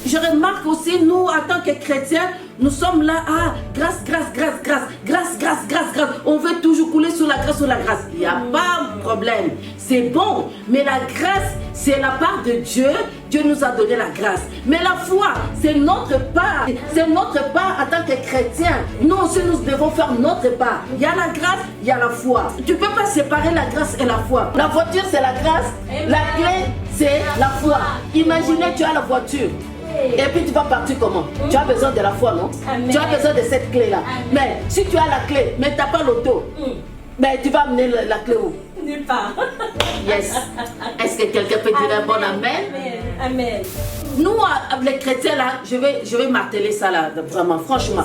je remarque aussi, nous, en tant que chrétiens, nous sommes là, grâce, grâce, grâce, grâce, grâce, grâce, grâce, grâce. On veut toujours couler sur la grâce, sur la grâce. Il n'y a pas de problème. C'est bon, mais la grâce, c'est la part de Dieu. Dieu nous a donné la grâce. Mais la foi, c'est notre part. C'est notre part en tant que chrétien. Nous aussi, nous devons faire notre part. Il y a la grâce, il y a la foi. Tu ne peux pas séparer la grâce et la foi. La voiture, c'est la grâce. La clé, c'est la foi. Imaginez, tu as la voiture. Et puis tu vas partir comment? Tu as besoin de la foi, non? Tu as besoin de cette clé-là. Mais si tu as la clé, mais tu n'as pas l'auto, mais tu vas amener la clé où? Nulle part. Yes. Est-ce que quelqu'un peut dire un bon amen? Amen. Nous, les chrétiens, là, je vais marteler ça, là, vraiment, franchement.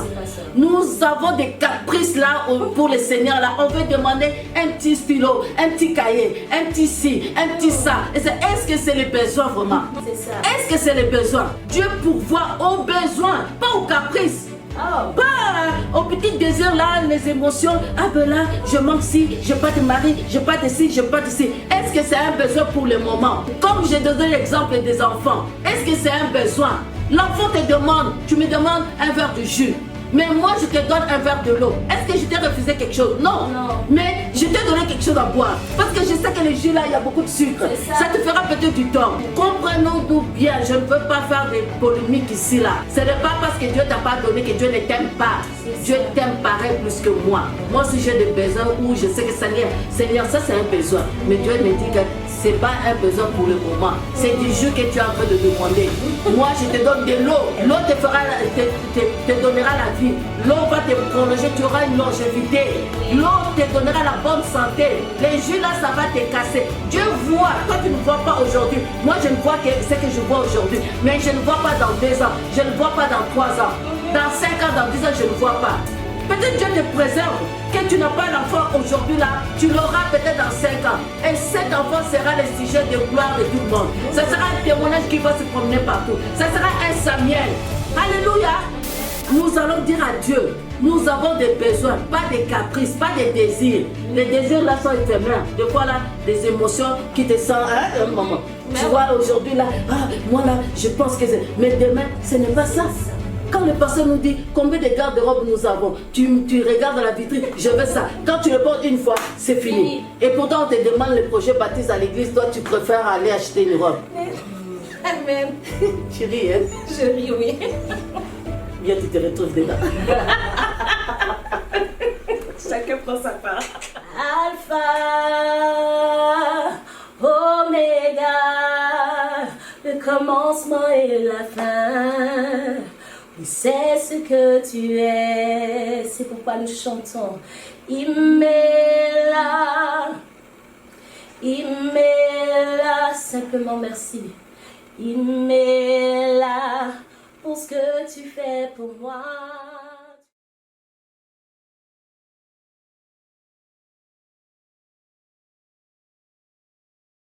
Nous avons des caprices, là, pour le Seigneur, là. On veut demander un petit stylo, un petit cahier, un petit ci, un petit ça. Est-ce que c'est les besoins, vraiment? C'est ça. Est-ce que c'est les besoins? Dieu pourvoit aux besoins, pas aux caprices. Pas au petit désir là, les émotions. Ah ben là, je manque ci, je n'ai pas de mari, je n'ai pas de ci, je n'ai pas de ci. Est-ce que c'est un besoin pour le moment? Comme j'ai donné l'exemple des enfants, est-ce que c'est un besoin? L'enfant te demande, tu me demandes un verre de jus. Mais moi, je te donne un verre de l'eau. Est-ce que je t'ai refusé quelque chose? Non. Mais je t'ai donné quelque chose à boire. Parce que je sais que le jus là, il y a beaucoup de sucre. Ça te fera peut-être du tort. Comprenons-nous bien. Je ne veux pas faire des polémiques ici là. Ce n'est pas parce que Dieu t'a pas donné que Dieu ne t'aime pas. Dieu t'aime pareil plus que moi. Moi, si j'ai des besoins où je sais que Seigneur, ça c'est un besoin. Mais Dieu me dit que ce n'est pas un besoin pour le moment. C'est du jus que tu es en train de demander. Moi, je te donne de l'eau. L'eau te donnera la vie. L'eau va te prolonger, tu auras une longévité. L'eau te donnera la bonne santé. Les jus là, ça va te casser. Dieu voit. Toi, tu ne vois pas aujourd'hui. Moi, je ne vois que ce que je vois aujourd'hui. Mais je ne vois pas dans 2 ans. Je ne vois pas dans 3 ans. Dans 5 ans, dans 10 ans, je ne vois pas. Peut-être Dieu te préserve. Que tu n'as pas l'enfant aujourd'hui là, tu l'auras peut-être dans 5 ans. Et cet enfant sera le sujet de gloire de tout le monde. Ce sera un témoignage qui va se promener partout. Ce sera un Samuel. Alléluia. Nous allons dire à Dieu, nous avons des besoins, pas des caprices, pas des désirs. Les désirs là sont éphémères. Des fois là, des émotions qui te sentent un moment. Tu vois aujourd'hui là, moi là, je pense que c'est... Mais demain, ce n'est pas ça. Quand le pasteur nous dit combien de garde-robes nous avons, tu regardes dans la vitrine, je veux ça. Quand tu le portes une fois, c'est fini. Et pourtant, on te demande le projet baptiste à l'église, toi tu préfères aller acheter une robe. Amen. Tu ris, hein? Je ris, oui. Bien, tu te retrouves dedans. Chacun prend sa part. Alpha, Oméga, le commencement et la fin. Oui, c'est ce que tu es. C'est pourquoi nous chantons. Immela, Immela, simplement merci. Immela, pour ce que tu fais pour moi.